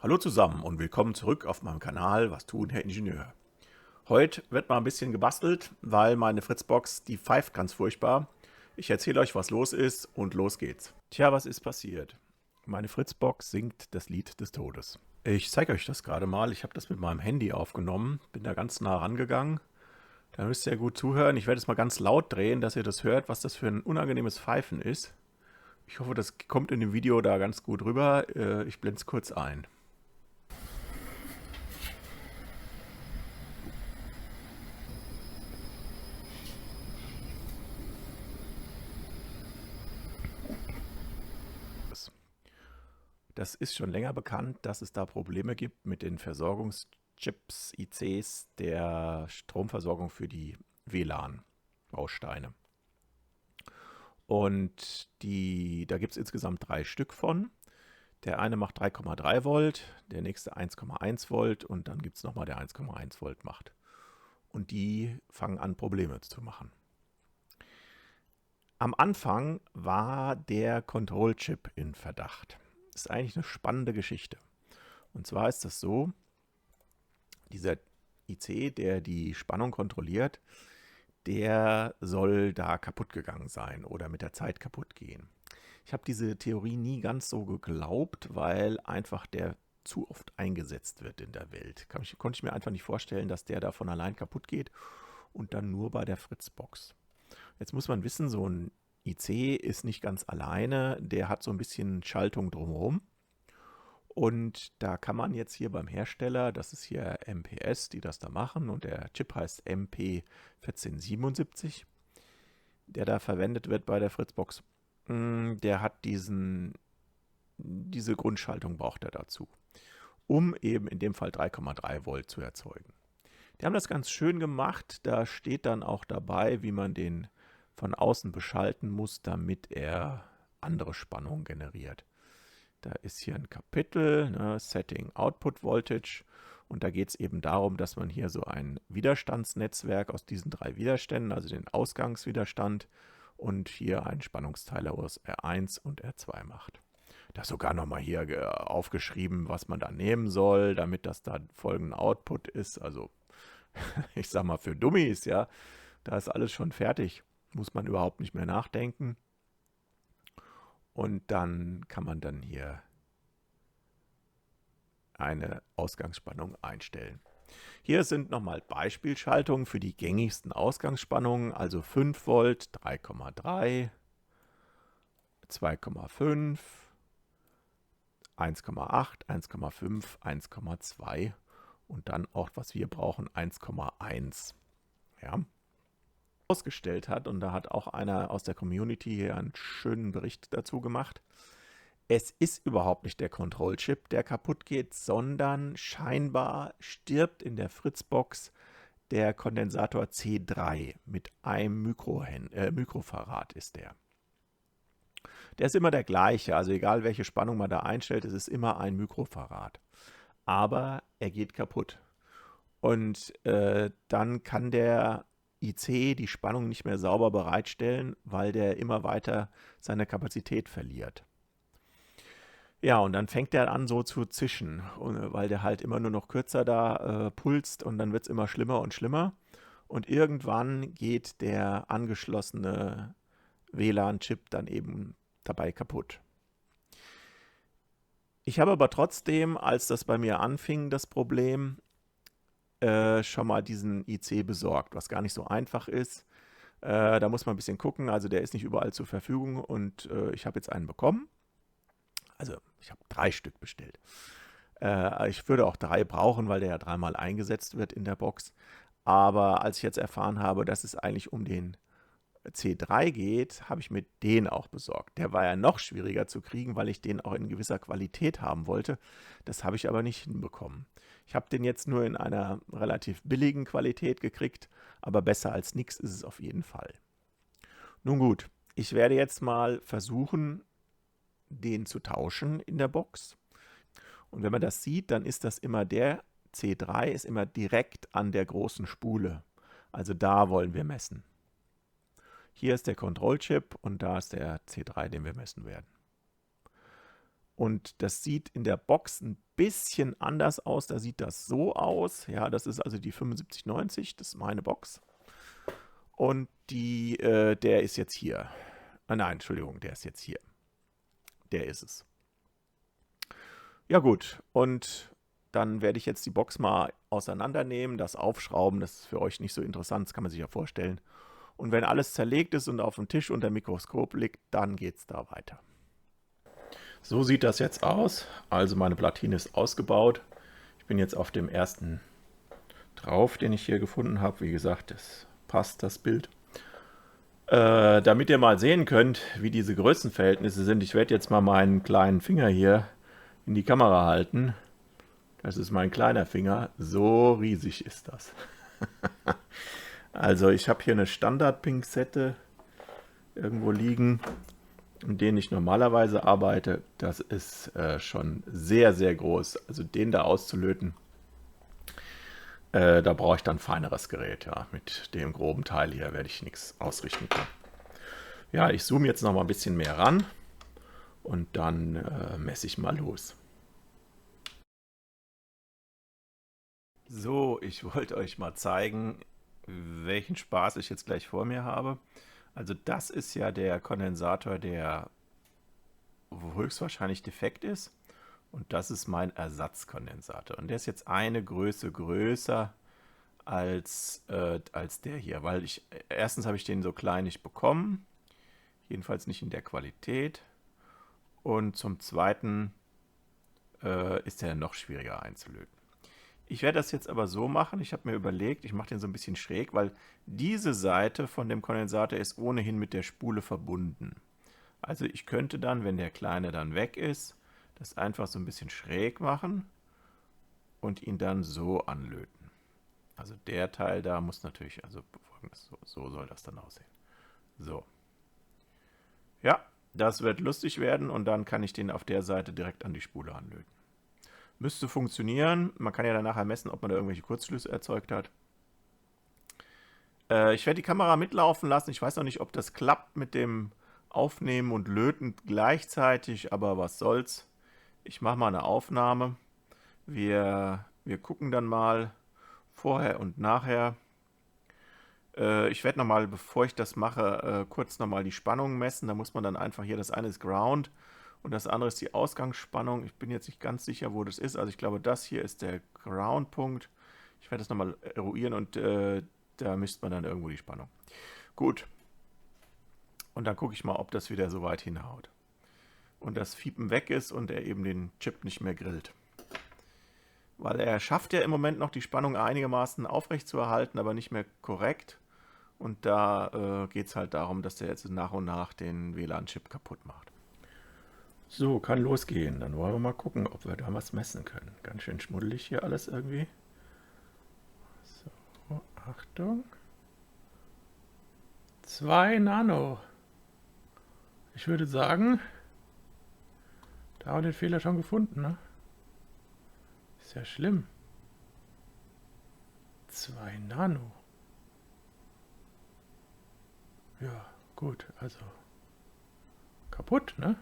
Hallo zusammen und willkommen zurück auf meinem Kanal Was tun, Herr Ingenieur. Heute wird mal ein bisschen gebastelt, weil meine Fritzbox, die pfeift ganz furchtbar. Ich erzähle euch, was los ist und los geht's. Tja, was ist passiert? Meine Fritzbox singt das Lied des Todes. Ich zeige euch das gerade mal. Ich habe das mit meinem Handy aufgenommen, bin da ganz nah rangegangen. Da müsst ihr gut zuhören. Ich werde es mal ganz laut drehen, dass ihr das hört, was das für ein unangenehmes Pfeifen ist. Ich hoffe, das kommt in dem Video da ganz gut rüber. Ich blende es kurz ein. Das ist schon länger bekannt, dass es da Probleme gibt mit den Versorgungschips, ICs der Stromversorgung für die WLAN-Bausteine. Und da gibt es insgesamt 3 Stück von. Der eine macht 3,3 Volt, der nächste 1,1 Volt und dann gibt es nochmal der 1,1 Volt macht. Und die fangen an, Probleme zu machen. Am Anfang war der Control-Chip in Verdacht. Das ist eigentlich eine spannende Geschichte. Und zwar ist das so, dieser IC, der die Spannung kontrolliert, der soll da kaputt gegangen sein oder mit der Zeit kaputt gehen. Ich habe diese Theorie nie ganz so geglaubt, weil einfach der zu oft eingesetzt wird in der Welt. Konnte ich mir einfach nicht vorstellen, dass der da von allein kaputt geht und dann nur bei der Fritzbox. Jetzt muss man wissen, so ein IC ist nicht ganz alleine, der hat so ein bisschen Schaltung drumherum. Und da kann man jetzt hier beim Hersteller, das ist hier MPS, die das da machen, und der Chip heißt MP1477, der da verwendet wird bei der Fritzbox, der hat diese Grundschaltung braucht er dazu, um eben in dem Fall 3,3 Volt zu erzeugen. Die haben das ganz schön gemacht, da steht dann auch dabei, wie man den von außen beschalten muss, damit er andere Spannungen generiert. Da ist hier ein Kapitel, ne, Setting Output Voltage. Und da geht es eben darum, dass man hier so ein Widerstandsnetzwerk aus diesen 3 Widerständen, also den Ausgangswiderstand und hier einen Spannungsteiler aus R1 und R2 macht. Da ist sogar nochmal hier aufgeschrieben, was man da nehmen soll, damit das da folgenden Output ist. Also ich sag mal für Dummies, ja, da ist alles schon fertig. Muss man überhaupt nicht mehr nachdenken. Und dann kann man dann hier eine Ausgangsspannung einstellen. Hier sind nochmal Beispielschaltungen für die gängigsten Ausgangsspannungen, also 5 Volt, 3,3, 2,5, 1,8, 1,5, 1,2 und dann auch, was wir brauchen, 1,1. Ja. Ausgestellt hat, und da hat auch einer aus der Community hier einen schönen Bericht dazu gemacht. Es ist überhaupt nicht der Control-Chip, der kaputt geht, sondern scheinbar stirbt in der Fritzbox der Kondensator C3 mit einem Mikrofarad ist der. Der ist immer der gleiche, also egal welche Spannung man da einstellt, es ist immer ein Mikrofarad. Aber er geht kaputt. Und dann kann der IC die Spannung nicht mehr sauber bereitstellen, weil der immer weiter seine Kapazität verliert. Ja, und dann fängt der an so zu zischen, weil der halt immer nur noch kürzer da pulst und dann wird es immer schlimmer und schlimmer. Und irgendwann geht der angeschlossene WLAN-Chip dann eben dabei kaputt. Ich habe aber trotzdem, als das bei mir anfing, das Problem, schon mal diesen IC besorgt, was gar nicht so einfach ist. Da muss man ein bisschen gucken, also der ist nicht überall zur Verfügung und ich habe jetzt einen bekommen. Also ich habe 3 Stück bestellt. Ich würde auch 3 brauchen, weil der ja 3-mal eingesetzt wird in der Box. Aber als ich jetzt erfahren habe, dass es eigentlich um den C3 geht, habe ich mir den auch besorgt. Der war ja noch schwieriger zu kriegen, weil ich den auch in gewisser Qualität haben wollte. Das habe ich aber nicht hinbekommen. Ich habe den jetzt nur in einer relativ billigen Qualität gekriegt, aber besser als nichts ist es auf jeden Fall. Nun gut, ich werde jetzt mal versuchen, den zu tauschen in der Box. Und wenn man das sieht, dann ist das immer der C3 ist immer direkt an der großen Spule. Also da wollen wir messen. Hier ist der Control-Chip und da ist der C3, den wir messen werden. Und das sieht in der Box ein bisschen anders aus. Da sieht das so aus. Ja, das ist also die 7590, das ist meine Box. Und der ist jetzt hier. Nein, Entschuldigung, der ist jetzt hier. Der ist es. Ja gut, und dann werde ich jetzt die Box mal auseinandernehmen, das aufschrauben. Das ist für euch nicht so interessant, das kann man sich ja vorstellen. Und wenn alles zerlegt ist und auf dem Tisch unter dem Mikroskop liegt, dann geht es da weiter. So sieht das jetzt aus. Also meine Platine ist ausgebaut. Ich bin jetzt auf dem ersten drauf, den ich hier gefunden habe. Wie gesagt, das passt, das Bild. Damit ihr mal sehen könnt, wie diese Größenverhältnisse sind, ich werde jetzt mal meinen kleinen Finger hier in die Kamera halten. Das ist mein kleiner Finger. So riesig ist das. Also ich habe hier eine Standard-Pinzette irgendwo liegen, mit denen ich normalerweise arbeite. Das ist schon sehr, sehr groß. Also den da auszulöten, da brauche ich dann feineres Gerät. Ja. Mit dem groben Teil hier werde ich nichts ausrichten können. Ja, ich zoome jetzt noch mal ein bisschen mehr ran und dann messe ich mal los. So, ich wollte euch mal zeigen, welchen Spaß ich jetzt gleich vor mir habe. Also das ist ja der Kondensator, der höchstwahrscheinlich defekt ist. Und das ist mein Ersatzkondensator. Und der ist jetzt eine Größe größer als der hier. Weil erstens habe ich den so klein nicht bekommen. Jedenfalls nicht in der Qualität. Und zum Zweiten ist der noch schwieriger einzulöten. Ich werde das jetzt aber so machen, ich habe mir überlegt, ich mache den so ein bisschen schräg, weil diese Seite von dem Kondensator ist ohnehin mit der Spule verbunden. Also ich könnte dann, wenn der kleine dann weg ist, das einfach so ein bisschen schräg machen und ihn dann so anlöten. Also der Teil da muss natürlich, also folgendes, so soll das dann aussehen. So. Ja, das wird lustig werden und dann kann ich den auf der Seite direkt an die Spule anlöten. Müsste funktionieren. Man kann ja dann nachher messen, ob man da irgendwelche Kurzschlüsse erzeugt hat. Ich werde die Kamera mitlaufen lassen. Ich weiß noch nicht, ob das klappt mit dem Aufnehmen und Löten gleichzeitig, aber was soll's. Ich mache mal eine Aufnahme. Wir gucken dann mal vorher und nachher. Ich werde nochmal, bevor ich das mache, kurz nochmal die Spannung messen. Da muss man dann einfach hier, das eine ist Ground und das andere ist die Ausgangsspannung. Ich bin jetzt nicht ganz sicher, wo das ist. Also ich glaube, das hier ist der Ground-Punkt. Ich werde das nochmal eruieren und da misst man dann irgendwo die Spannung. Gut. Und dann gucke ich mal, ob das wieder so weit hinhaut. Und das Fiepen weg ist und er eben den Chip nicht mehr grillt. Weil er schafft ja im Moment noch die Spannung einigermaßen aufrecht zu erhalten, aber nicht mehr korrekt. Und da geht es halt darum, dass der jetzt nach und nach den WLAN-Chip kaputt macht. So, kann losgehen. Dann wollen wir mal gucken, ob wir da was messen können. Ganz schön schmuddelig hier alles irgendwie. So, Achtung. 2 Nano. Ich würde sagen, da haben wir den Fehler schon gefunden, ne? Ist ja schlimm. 2 Nano. Ja, gut, also kaputt, ne?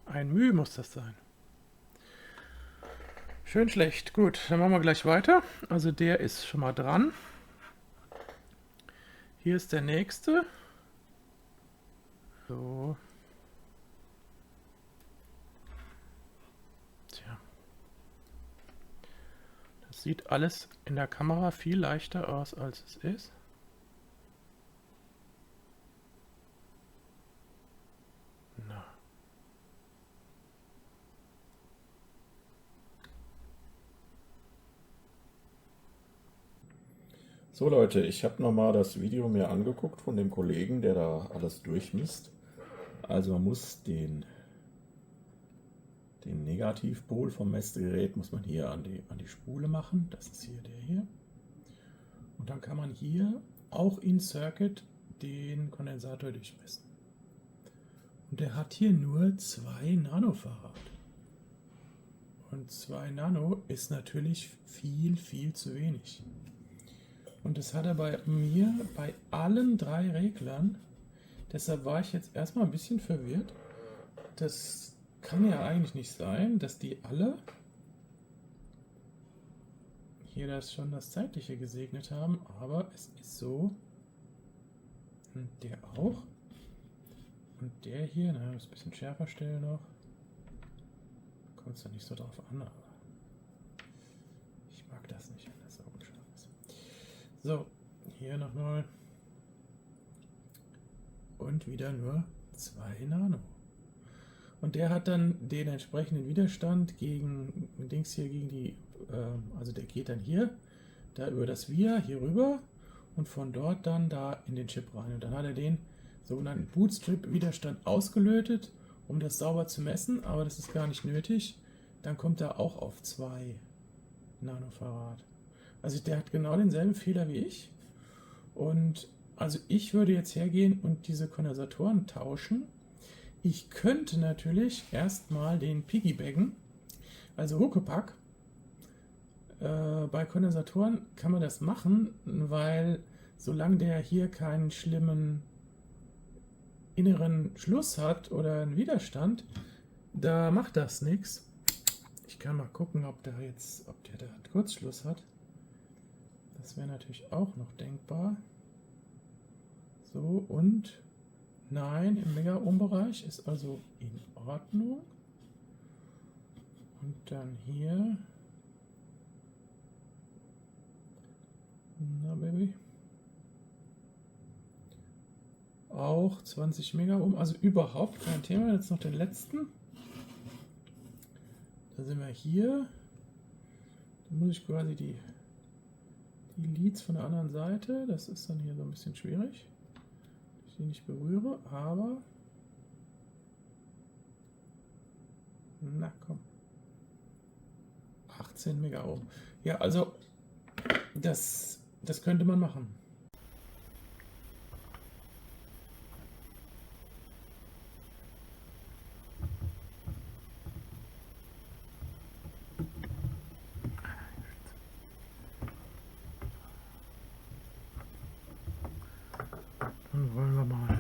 Ein Mühe muss das sein. Schön schlecht. Gut, dann machen wir gleich weiter. Also der ist schon mal dran. Hier ist der nächste. So. Tja. Das sieht alles in der Kamera viel leichter aus, als es ist. Na. So Leute, ich habe nochmal das Video mir angeguckt von dem Kollegen, der da alles durchmisst. Also man muss den Negativpol vom Messgerät muss man hier an die Spule machen. Das ist hier der hier. Und dann kann man hier auch in Circuit den Kondensator durchmessen. Und der hat hier nur 2 Nanofarad. Und 2 Nano ist natürlich viel, viel zu wenig. Und das hat er bei mir bei allen 3 Reglern. Deshalb war ich jetzt erstmal ein bisschen verwirrt. Das kann ja eigentlich nicht sein, dass die alle hier das schon das Zeitliche gesegnet haben, aber es ist so. Und der auch. Und der hier, na, das ein bisschen schärfer stellen noch. Kommt es da nicht so drauf an, aber ich mag das nicht, wenn das so unscharf ist. So, hier nochmal. Und wieder nur 2 Nano. Und der hat dann den entsprechenden Widerstand gegen Dings hier, gegen die, also der geht dann hier, da über das VIA hier rüber und von dort dann da in den Chip rein. Und dann hat er den sogenannten Bootstrip-Widerstand ausgelötet, um das sauber zu messen, aber das ist gar nicht nötig. Dann kommt er auch auf 2 Nanofarad. Also der hat genau denselben Fehler wie ich. Und also ich würde jetzt hergehen und diese Kondensatoren tauschen. Ich könnte natürlich erstmal den Piggybaggen, also Huckepack. Bei Kondensatoren kann man das machen, weil solange der hier keinen schlimmen inneren Schluss hat oder einen Widerstand, da macht das nichts. Ich kann mal gucken, ob der da einen Kurzschluss hat. Das wäre natürlich auch noch denkbar. So, und nein, im Mega-Ohm-Bereich ist also in Ordnung. Und dann hier. Na, Baby. Auch 20 Mega-Ohm, also überhaupt kein Thema. Jetzt noch den letzten. Da sind wir hier. Da muss ich quasi die Leads von der anderen Seite. Das ist dann hier so ein bisschen schwierig. Ich die nicht berühre, aber na komm. 18 Mega-Ohm. Ja, also das könnte man machen. Dann wollen wir mal.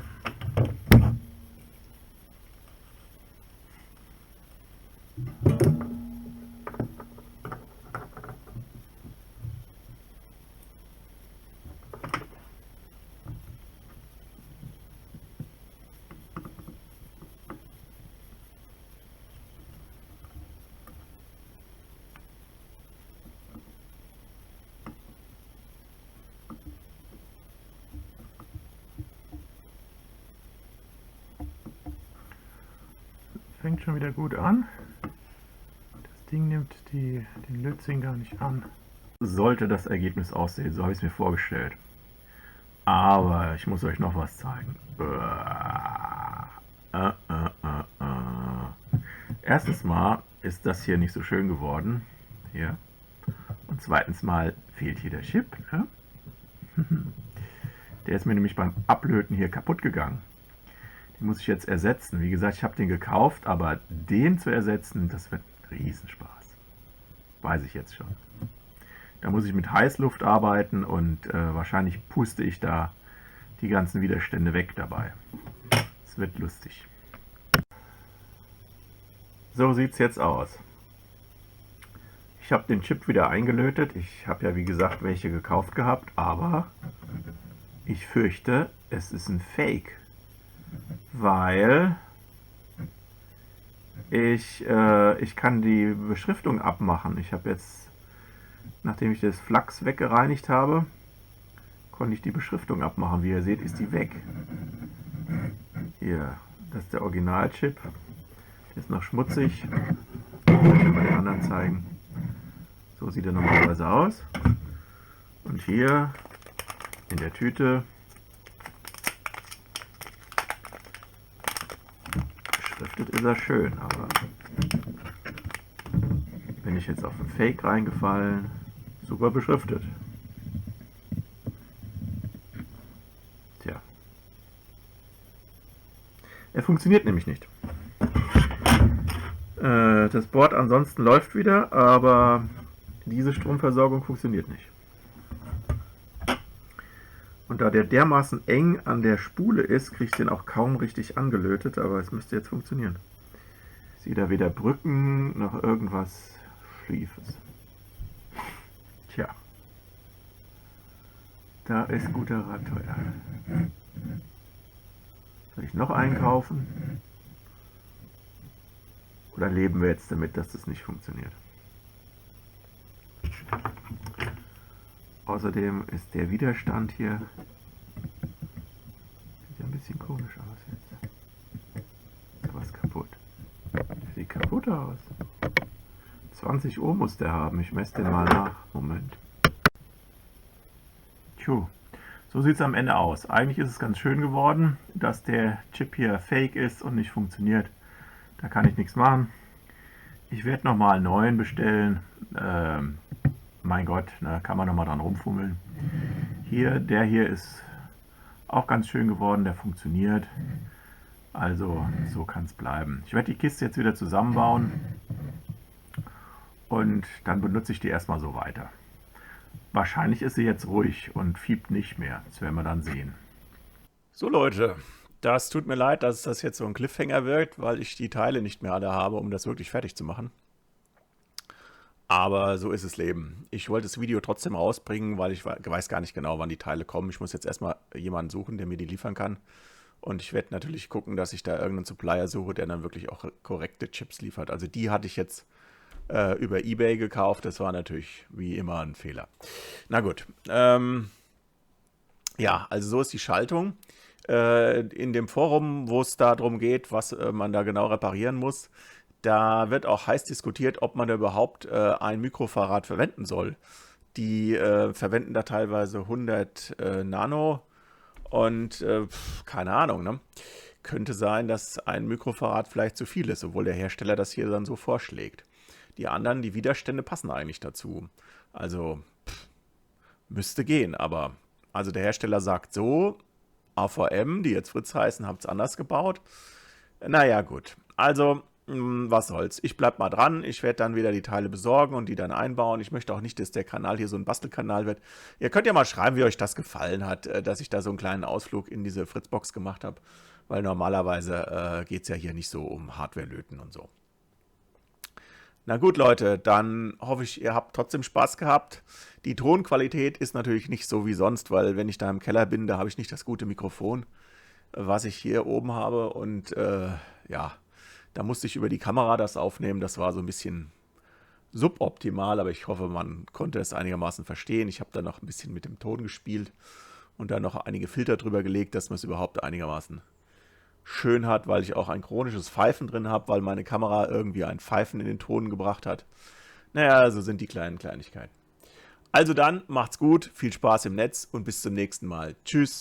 Fängt schon wieder gut an. Das Ding nimmt den Lützing gar nicht an. Sollte das Ergebnis aussehen, so habe ich es mir vorgestellt. Aber ich muss euch noch was zeigen. Erstens mal ist das hier nicht so schön geworden. Hier. Und zweitens mal fehlt hier der Chip. Ne? Der ist mir nämlich beim Ablöten hier kaputt gegangen. Den muss ich jetzt ersetzen. Wie gesagt, ich habe den gekauft, aber den zu ersetzen, das wird ein Riesenspaß. Weiß ich jetzt schon. Da muss ich mit Heißluft arbeiten und wahrscheinlich puste ich da die ganzen Widerstände weg dabei. Es wird lustig. So sieht es jetzt aus. Ich habe den Chip wieder eingelötet. Ich habe ja wie gesagt welche gekauft gehabt, aber ich fürchte, es ist ein Fake. Weil ich kann die Beschriftung abmachen. Ich habe jetzt, nachdem ich das Flachs weggereinigt habe, konnte ich die Beschriftung abmachen. Wie ihr seht, ist die weg. Hier, das ist der Originalchip. Der ist noch schmutzig. Ich kann mal den anderen zeigen. So sieht er normalerweise aus. Und hier in der Tüte beschriftet ist er schön, aber bin ich jetzt auf ein Fake reingefallen. Super beschriftet. Tja. Er funktioniert nämlich nicht. Das Board ansonsten läuft wieder, aber diese Stromversorgung funktioniert nicht. Und da der dermaßen eng an der Spule ist, kriege ich den auch kaum richtig angelötet, aber es müsste jetzt funktionieren. Ich sehe da weder Brücken noch irgendwas Schiefes. Tja. Da ist guter Rat teuer. Soll ich noch einkaufen? Oder leben wir jetzt damit, dass das nicht funktioniert? Außerdem ist der Widerstand hier, sieht ja ein bisschen komisch aus jetzt. Ist da was kaputt? Der sieht kaputt aus. 20 Ohm muss der haben. Ich messe den mal nach. Moment. So sieht es am Ende aus. Eigentlich ist es ganz schön geworden, dass der Chip hier fake ist und nicht funktioniert. Da kann ich nichts machen. Ich werde nochmal einen neuen bestellen. Mein Gott, da kann man nochmal dran rumfummeln. Der hier ist auch ganz schön geworden, der funktioniert. Also so kann es bleiben. Ich werde die Kiste jetzt wieder zusammenbauen und dann benutze ich die erstmal so weiter. Wahrscheinlich ist sie jetzt ruhig und fiebt nicht mehr. Das werden wir dann sehen. So Leute, das tut mir leid, dass das jetzt so ein Cliffhanger wirkt, weil ich die Teile nicht mehr alle habe, um das wirklich fertig zu machen. Aber so ist das Leben. Ich wollte das Video trotzdem rausbringen, weil ich weiß gar nicht genau, wann die Teile kommen. Ich muss jetzt erstmal jemanden suchen, der mir die liefern kann. Und ich werde natürlich gucken, dass ich da irgendeinen Supplier suche, der dann wirklich auch korrekte Chips liefert. Also die hatte ich jetzt über eBay gekauft. Das war natürlich wie immer ein Fehler. Na gut. Ja, also so ist die Schaltung. In dem Forum, wo es darum geht, was man da genau reparieren muss, da wird auch heiß diskutiert, ob man da überhaupt ein Mikrofarad verwenden soll. Die verwenden da teilweise 100 Nano und keine Ahnung, ne? Könnte sein, dass ein Mikrofarad vielleicht zu viel ist, obwohl der Hersteller das hier dann so vorschlägt. Die anderen, die Widerstände passen eigentlich dazu. Also müsste gehen, aber also der Hersteller sagt so, AVM, die jetzt Fritz heißen, haben es anders gebaut. Naja, gut. Also, was soll's. Ich bleib mal dran. Ich werde dann wieder die Teile besorgen und die dann einbauen. Ich möchte auch nicht, dass der Kanal hier so ein Bastelkanal wird. Ihr könnt ja mal schreiben, wie euch das gefallen hat, dass ich da so einen kleinen Ausflug in diese Fritzbox gemacht habe. Weil normalerweise geht es ja hier nicht so um Hardware-Löten und so. Na gut, Leute, dann hoffe ich, ihr habt trotzdem Spaß gehabt. Die Tonqualität ist natürlich nicht so wie sonst, weil wenn ich da im Keller bin, da habe ich nicht das gute Mikrofon, was ich hier oben habe. Und ja, da musste ich über die Kamera das aufnehmen. Das war so ein bisschen suboptimal, aber ich hoffe, man konnte es einigermaßen verstehen. Ich habe dann noch ein bisschen mit dem Ton gespielt und dann noch einige Filter drüber gelegt, dass man es überhaupt einigermaßen schön hat, weil ich auch ein chronisches Pfeifen drin habe, weil meine Kamera irgendwie ein Pfeifen in den Ton gebracht hat. Naja, so sind die kleinen Kleinigkeiten. Also dann, macht's gut, viel Spaß im Netz und bis zum nächsten Mal. Tschüss.